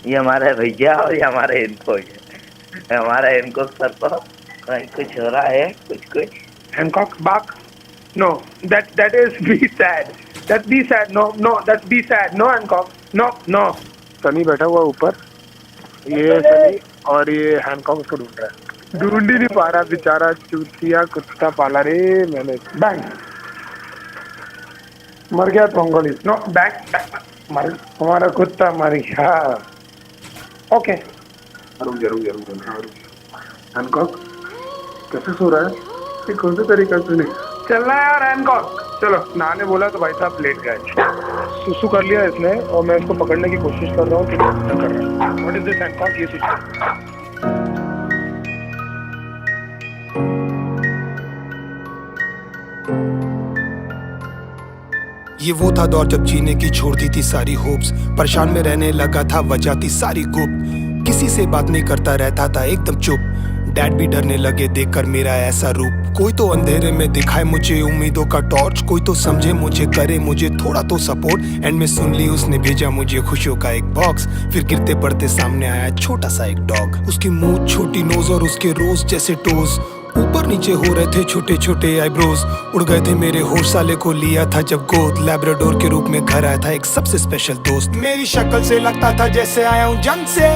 ये हमारे भैया और ये हमारे इनको है। हमारा इनको सर को कहीं कुछ हो रहा है, कुछ कुछ। Hancock, back. No, that is be sad. That be sad. No, that be sad. No, Hancock. No. Sunny बैठा हुआ ऊपर, ये सनी और ये हैंकॉक उसको ढूंढ रहा है। ढूंढ ही नहीं पा रहा बेचारा, चूतिया कुत्ता पाला रे मैंने। Bang. मर गया पंगोली। No, bang. मर हमारा कुत्ता मर गया। ओके। रुक जा। हैंकॉक कैसे सो रहा है? ये कौन से तरीका से नहीं चल रहा है यार हैंकॉक। चलो, नहाने बोला तो भाई साहब लेट गए। सुसु कर लिया इसने और मैं इसको पकड़ने की कोशिश कर रहा हूँ कि क्या कर रहा है। What is this Hancock? ये सुसु। ये वो था दौर जब जीने की छोड़ दी थी सारी होप्स, परेशान में रहने लगा था, वजह थी सारी गुप्त, किसी से बात नहीं करता रहता था एकदम चुप। डैड भी डरने लगे देखकर मेरा ऐसा रूप, कोई तो अंधेरे में दिखाए मुझे उम्मीदों का टॉर्च, कोई तो समझे मुझे, करे मुझे थोड़ा तो सपोर्ट। एंड में सुन ली उसने भेजा मुझे खुशियों का एक बॉक्स, फिर गिरते पड़ते सामने आया छोटा सा एक डॉग। उसकी मुंह, छोटी नोज और उसके रोज जैसे टोज, ऊपर नीचे हो रहे थे छोटे छोटे आईब्रोज। उड़ गए थे मेरे होश, साले को लिया था जब गोद, लैब्राडोर के रूप में घर आया था एक सबसे स्पेशल दोस्त। मेरी शक्ल से लगता था जैसे आया हूँ जंग से,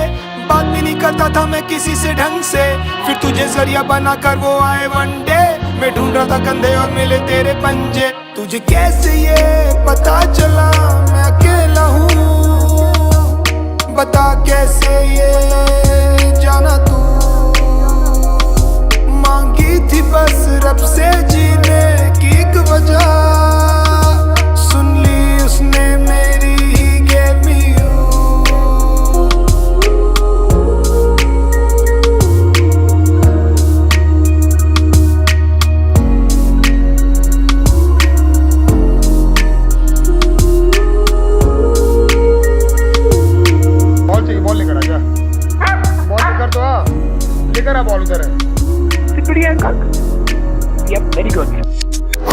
बात भी नहीं करता था मैं किसी से ढंग से, फिर तुझे जरिया बनाकर वो आए वन डे। मैं ढूंढ रहा था कंधे और मिले तेरे पंजे। तुझे कैसे ये पता चला मैं अकेला हूँ, बता कैसे ये जाना तू, मांगी थी बस रब से जीने की एक वजह, सुन ली उसने मेरी ही gave me you। बॉल चाहिए, बॉल लेकर आ जा। बॉल लेकर तो आ, लेकर आ बॉल उधर है। Very good.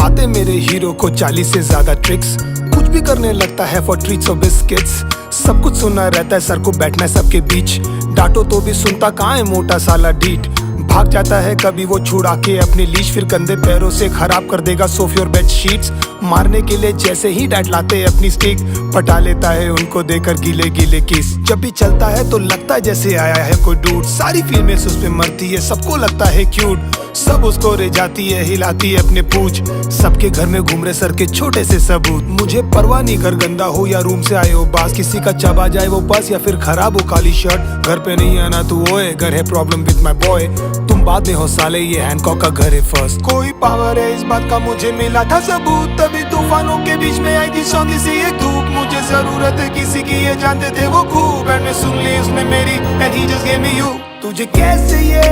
आते मेरे हीरो को 40 से ज्यादा ट्रिक्स, कुछ भी करने लगता है फॉर ट्रीट्स और बिस्किट्स। सब कुछ सुना रहता है, सर को बैठना है सबके बीच, डांटो तो भी सुनता कहाँ है मोटा साला डीट। भाग जाता है कभी वो छुड़ा के अपनी लीश, फिर कंधे पैरों से खराब कर देगा सोफे और बेड शीट्स। मारने के लिए जैसे ही डैड लाते अपनी स्टिक, पटा लेता है उनको देकर गीले गीले किस। जब भी चलता है तो लगता है जैसे आया है कोई डूड, सारी फिल्में उस पे मरती है, सबको लगता है क्यूट, सब उसको रे जाती है हिलाती है अपने पूछ। सबके घर में घूम रहे सर के छोटे से सबूत, मुझे परवाह नहीं घर गंदा हो या रूम से आए हो बास, किसी का चबा जाए वो बस या फिर खराब हो काली शर्ट। घर पे नहीं आना तू ओए, घर है प्रॉब्लम विद माय बॉय, तुम बाद में हो साले, ये हैंकॉक का घर है फर्स्ट। कोई पावर है इस बात का मुझे मिला था सबूत, तभी तूफानों के बीच में आई थी सौंधी सी एक धूप। मुझे जरूरत है किसी की ये जानते थे वो खूब, एंड में सुन ली उसने मेरी and he just gave me you. तुझे कैसे ये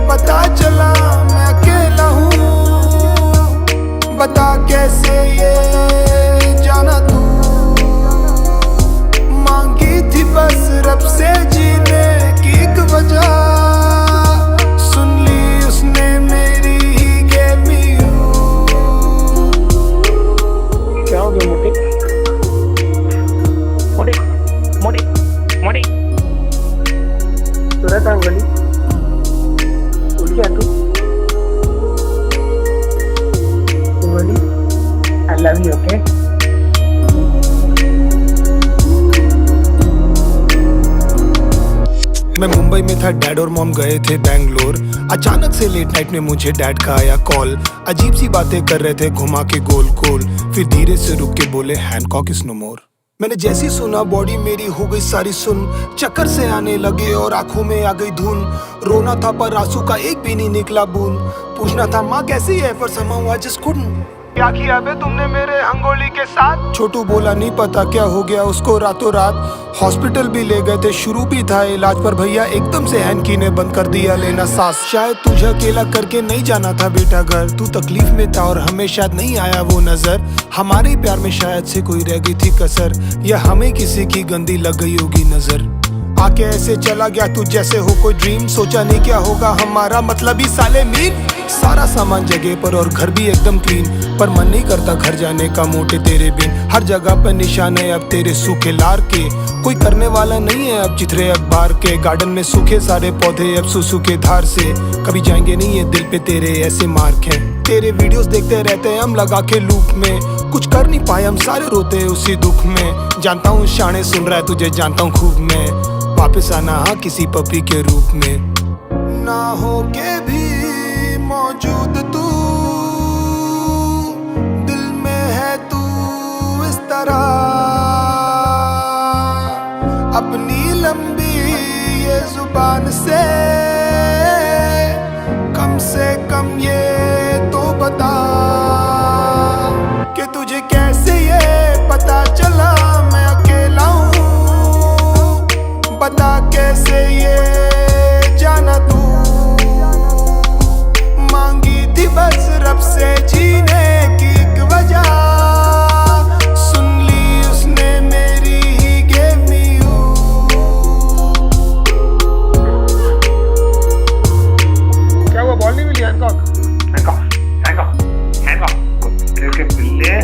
पता चला मैं अकेला हूँ, बता कैसे ये जाना तू, मांगी थी बस रब से जीने की एक वजह, सुन ली उसने मेरी ही gave me you। क्या हो गया मोटे? तुरंत अंगली उठ गया तू। I love you, okay? मैं मुंबई में था, डैड और मॉम गए थे बैंगलोर। अचानक से लेट नाइट में मुझे डैड का आया कॉल, अजीब सी बातें कर रहे थे घुमा के गोल गोल, फिर धीरे से रुक के बोले हैंकॉक इज नो मोर। मैंने जैसी सुना बॉडी मेरी हो गई सारी सुन, चक्कर से आने लगे और आंखों में आ गई धुन। रोना था पर आंसू का एक भी नहीं निकला बूंद, पूछना था माँ कैसी है पर somehow I just couldn't। क्या किया बे तुमने मेरे अंगोली के साथ? छोटू बोला नहीं पता क्या हो गया उसको रातों रात, हॉस्पिटल भी ले गए थे, शुरू भी था इलाज, पर भैया एकदम से हैंकी ने बंद कर दिया लेना सांस। शायद तुझे अकेला करके नहीं जाना था बेटा घर, तू तकलीफ में था और हमें शायद नहीं आया वो नजर। हमारे प्यार में शायद से कोई रह गई थी कसर, या हमें किसी की गंदी लग गई होगी नजर। आके ऐसे चला गया तू जैसे हो कोई ड्रीम। सोचा नहीं क्या होगा हमारा मतलब ही साले मीन। सारा सामान जगह पर और घर भी एकदम क्लीन, पर मन नहीं करता घर जाने का मोटे तेरे बिन। हर जगह पर निशान है अब तेरे सूखे लार के, कोई करने वाला नहीं है अब चित्रे अखबार के। गार्डन में सूखे सारे पौधे अब सुसु के धार से, कभी जाएंगे नहीं ये दिल पे तेरे ऐसे मार्क हैं। तेरे वीडियोस देखते रहते हैं हम लगा के लूप में, कुछ कर नहीं पाए हम सारे रोते हैं उसी दुख में। जानता हूँ शाने सुन रहा है तुझे जानता हूँ खूब मैं, वापस आना हाँ किसी पपी के रूप में। ना हो के भी मौजूद तू, दिल में है तू इस तरह। अपनी लंबी ये जुबान से कम ये तो बता कि तुझे कैसे ये पता चला मैं अकेला हूँ। बता कैसे ये जाना तू, मांगी थी बस रब से जीने की एक वजह, सुन ली उसने मेरी ही gave me you। क्या हुआ, बॉल नहीं मिली? हैंकॉक के बिल्ले,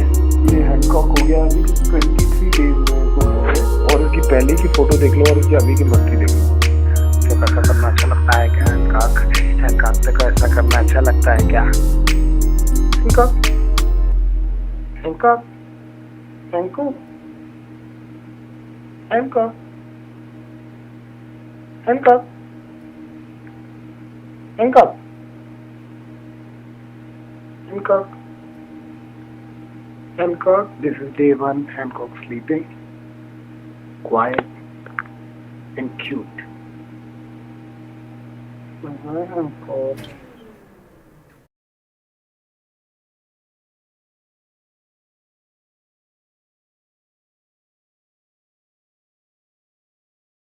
ये हैंकॉक हो गया अभी 23 डेज में। और उसकी पहले की फोटो देख लो और उसकी अभी की मस्ती देख लो। तो ऐसा करना अच्छा लगता है क्या हैंकॉक? हैंकॉक तक ऐसा करना अच्छा लगता है क्या? Hancock Hancock Hancock Hancock Hancock Hancock Hancock. Hancock, this is day 1. Hancock sleeping, quiet and cute. Hancock.